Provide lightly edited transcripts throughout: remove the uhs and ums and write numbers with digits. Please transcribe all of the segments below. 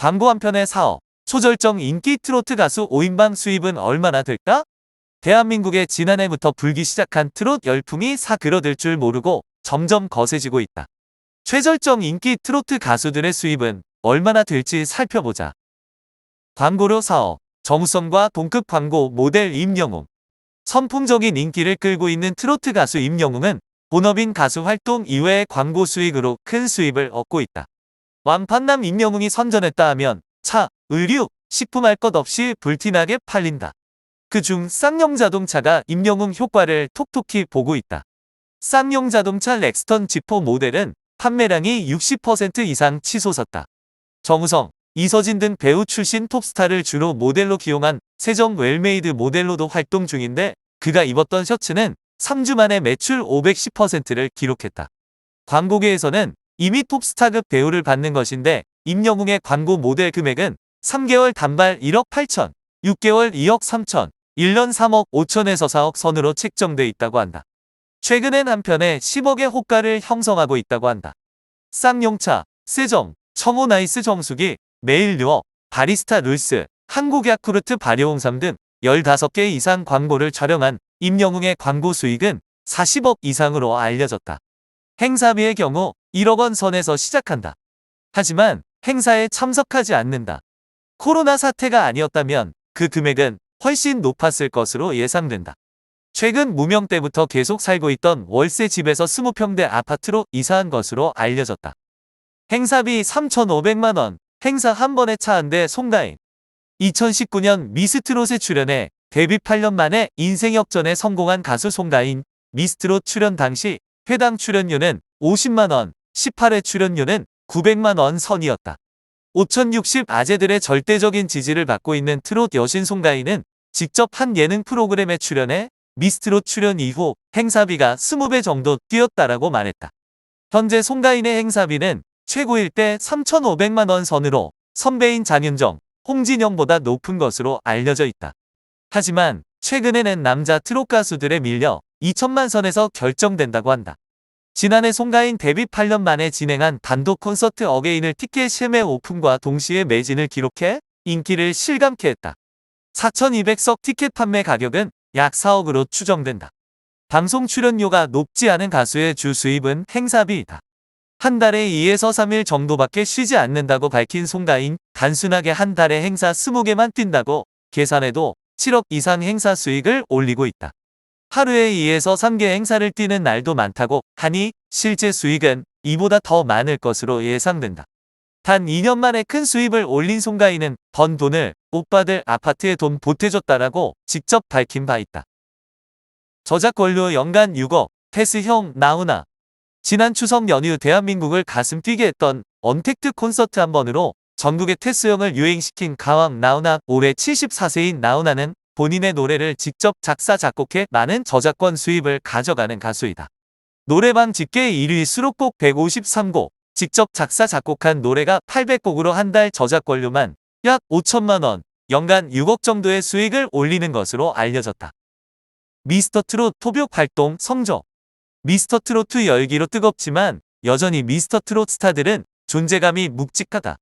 광고 한 편에 4억. 초절정 인기 트로트 가수 5인방 수입은 얼마나 될까? 대한민국에 지난해부터 불기 시작한 트롯 열풍이 사그러들 줄 모르고 점점 거세지고 있다. 최절정 인기 트로트 가수들의 수입은 얼마나 될지 살펴보자. 광고료 4억. 정우성과 동급 광고 모델 임영웅. 선풍적인 인기를 끌고 있는 트로트 가수 임영웅은 본업인 가수 활동 이외의 광고 수익으로 큰 수입을 얻고 있다. 완판남 임영웅이 선전했다 하면 차, 의류, 식품 할 것 없이 불티나게 팔린다. 그중 쌍용 자동차가 임영웅 효과를 톡톡히 보고 있다. 쌍용 자동차 렉스턴 G4 모델은 판매량이 60% 이상 치솟았다. 정우성, 이서진 등 배우 출신 톱스타를 주로 모델로 기용한 세정 웰메이드 모델로도 활동 중인데 그가 입었던 셔츠는 3주 만에 매출 510%를 기록했다. 광고계에서는 이미 톱스타급 배우를 받는 것인데 임영웅의 광고 모델 금액은 3개월 단발 1억 8천, 6개월 2억 3천, 1년 3억 5천에서 4억 선으로 책정돼 있다고 한다. 최근엔 한편에 10억의 호가를 형성하고 있다고 한다. 쌍용차, 세정, 청호 나이스 정수기, 메일유어, 바리스타 룰스, 한국 야쿠르트 발효홍삼 등 15개 이상 광고를 촬영한 임영웅의 광고 수익은 40억 이상으로 알려졌다. 행사비의 경우 1억 원 선에서 시작한다. 하지만 행사에 참석하지 않는다. 코로나 사태가 아니었다면 그 금액은 훨씬 높았을 것으로 예상된다. 최근 무명 때부터 계속 살고 있던 월세 집에서 20평대 아파트로 이사한 것으로 알려졌다. 행사비 3,500만 원, 행사 한 번에 차 한 대 송가인. 2019년 미스트롯에 출연해 데뷔 8년 만에 인생 역전에 성공한 가수 송가인. 미스트롯 출연 당시 회당 출연료는 50만 원, 18회 출연료는 900만 원 선이었다. 5060 아재들의 절대적인 지지를 받고 있는 트롯 여신 송가인은 직접 한 예능 프로그램에 출연해 미스트롯 출연 이후 행사비가 20배 정도 뛰었다라고 말했다. 현재 송가인의 행사비는 최고일 때 3,500만 원 선으로 선배인 장윤정, 홍진영보다 높은 것으로 알려져 있다. 하지만 최근에는 남자 트롯 가수들에 밀려 2천만 선에서 결정된다고 한다. 지난해 송가인 데뷔 8년 만에 진행한 단독 콘서트 어게인을 티켓 실매 오픈과 동시에 매진을 기록해 인기를 실감케 했다. 4,200석 티켓 판매 가격은 약 4억으로 추정된다. 방송 출연료가 높지 않은 가수의 주 수입은 행사비이다. 한 달에 2에서 3일 정도밖에 쉬지 않는다고 밝힌 송가인, 단순하게 한 달에 행사 20개만 뛴다고 계산해도 7억 이상 행사 수익을 올리고 있다. 하루에 2에서 3개 행사를 뛰는 날도 많다고 하니 실제 수익은 이보다 더 많을 것으로 예상된다. 단 2년 만에 큰 수입을 올린 송가인은 번 돈을 오빠들 아파트에 돈 보태줬다라고 직접 밝힌 바 있다. 저작권료 연간 6억, 테스 형 나훈아. 지난 추석 연휴 대한민국을 가슴 뛰게 했던 언택트 콘서트 한 번으로 전국의 테스형을 유행시킨 가왕 나훈아. 올해 74세인 나훈아는 본인의 노래를 직접 작사 작곡해 많은 저작권 수입을 가져가는 가수이다. 노래방 집계 1위 수록곡 153곡, 직접 작사 작곡한 노래가 800곡으로 한 달 저작권료만 약 5천만 원, 연간 6억 정도의 수익을 올리는 것으로 알려졌다. 미스터트롯 토벽 활동 성적. 미스터트롯2 열기로 뜨겁지만 여전히 미스터트롯 스타들은 존재감이 묵직하다.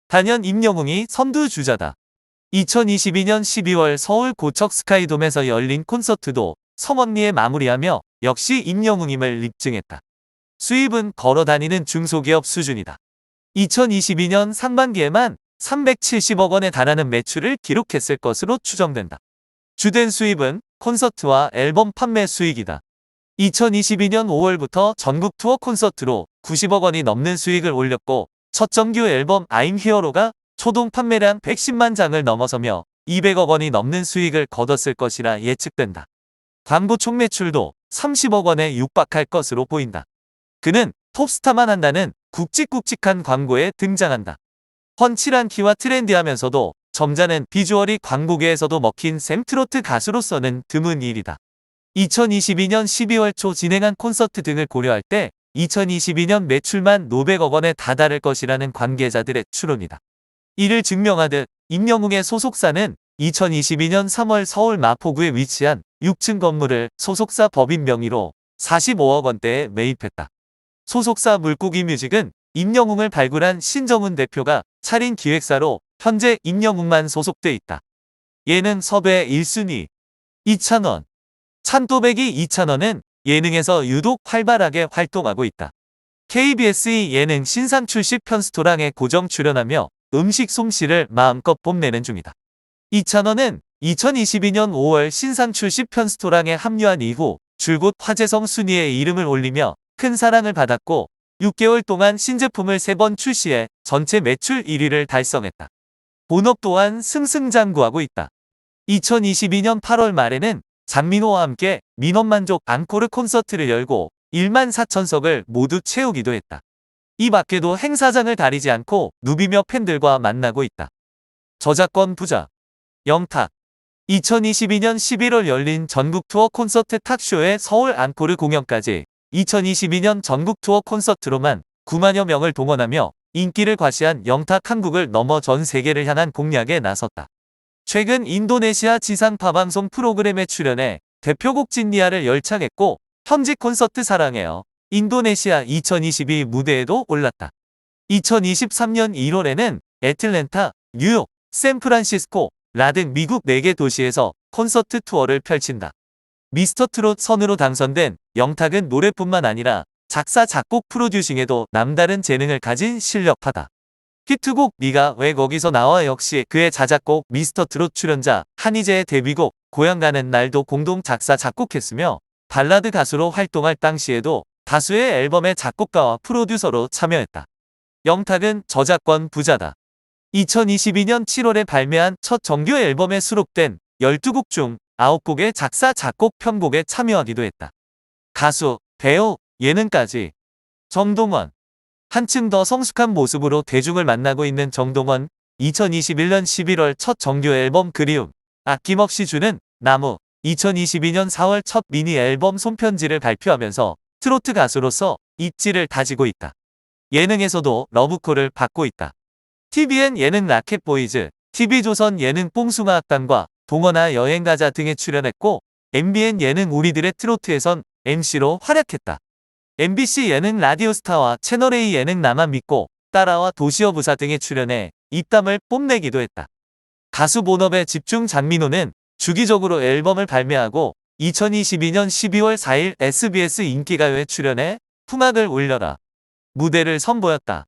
단연 임영웅이 선두주자다. 2022년 12월 서울 고척 스카이돔에서 열린 콘서트도 성언니에 마무리하며 역시 임영웅임을 입증했다. 수입은 걸어다니는 중소기업 수준이다. 2022년 상반기에만 370억 원에 달하는 매출을 기록했을 것으로 추정된다. 주된 수입은 콘서트와 앨범 판매 수익이다. 2022년 5월부터 전국 투어 콘서트로 90억 원이 넘는 수익을 올렸고 첫 정규 앨범 I'm Hero가 초동 판매량 110만 장을 넘어서며 200억 원이 넘는 수익을 거뒀을 것이라 예측된다. 광고 총 매출도 30억 원에 육박할 것으로 보인다. 그는 톱스타만 한다는 굵직굵직한 광고에 등장한다. 훤칠한 키와 트렌디하면서도 점잖은 비주얼이 광고계에서도 먹힌 샘트로트 가수로서는 드문 일이다. 2022년 12월 초 진행한 콘서트 등을 고려할 때 2022년 매출만 500억 원에 다다를 것이라는 관계자들의 추론이다. 이를 증명하듯 임영웅의 소속사는 2022년 3월 서울 마포구에 위치한 6층 건물을 소속사 법인 명의로 45억 원대에 매입했다. 소속사 물고기 뮤직은 임영웅을 발굴한 신정훈 대표가 차린 기획사로 현재 임영웅만 소속돼 있다. 예능 섭외 1순위 이찬원. 찬또배기 이찬원은 예능에서 유독 활발하게 활동하고 있다. KBS 예능 신상 출시 편스토랑에 고정 출연하며 음식 솜씨를 마음껏 뽐내는 중이다. 이찬원은 2022년 5월 신상 출시 편스토랑에 합류한 이후 줄곧 화제성 순위에 이름을 올리며 큰 사랑을 받았고 6개월 동안 신제품을 3번 출시해 전체 매출 1위를 달성했다. 본업 또한 승승장구하고 있다. 2022년 8월 말에는 장민호와 함께 민원만족 앙코르 콘서트를 열고 1만 4천석을 모두 채우기도 했다. 이 밖에도 행사장을 가리지 않고 누비며 팬들과 만나고 있다. 저작권 부자 영탁. 2022년 11월 열린 전국 투어 콘서트 탁쇼의 서울 앙코르 공연까지 2022년 전국 투어 콘서트로만 9만여 명을 동원하며 인기를 과시한 영탁 한국을 넘어 전 세계를 향한 공략에 나섰다. 최근 인도네시아 지상파 방송 프로그램에 출연해 대표곡 진니아를 열창했고 현지 콘서트 사랑해요 인도네시아 2022 무대에도 올랐다. 2023년 1월에는 애틀랜타, 뉴욕, 샌프란시스코, 라 등 미국 4개 도시에서 콘서트 투어를 펼친다. 미스터트롯 선으로 당선된 영탁은 노래뿐만 아니라 작사, 작곡, 프로듀싱에도 남다른 재능을 가진 실력파다. 히트곡 네가 왜 거기서 나와 역시 그의 자작곡 미스터트롯 출연자 한희재의 데뷔곡 고향 가는 날도 공동 작사, 작곡했으며 발라드 가수로 활동할 당시에도 다수의 앨범의 작곡가와 프로듀서로 참여했다. 영탁은 저작권 부자다. 2022년 7월에 발매한 첫 정규 앨범에 수록된 12곡 중 9곡의 작사, 작곡, 편곡에 참여하기도 했다. 가수, 배우, 예능까지. 정동원. 한층 더 성숙한 모습으로 대중을 만나고 있는 정동원. 2021년 11월 첫 정규 앨범 그리움, 아낌없이 주는 나무, 2022년 4월 첫 미니 앨범 손편지를 발표하면서 트로트 가수로서 입지를 다지고 있다. 예능에서도 러브콜을 받고 있다. TVN 예능 라켓보이즈, TV조선 예능 뽕숭아 악단과 동원아 여행가자 등에 출연했고 MBN 예능 우리들의 트로트에선 MC로 활약했다. MBC 예능 라디오스타와 채널A 예능 나만 믿고 따라와 도시어부사 등에 출연해 입담을 뽐내기도 했다. 가수 본업에 집중 장민호는 주기적으로 앨범을 발매하고 2022년 12월 4일 SBS 인기가요에 출연해 풍악을 울려라 무대를 선보였다.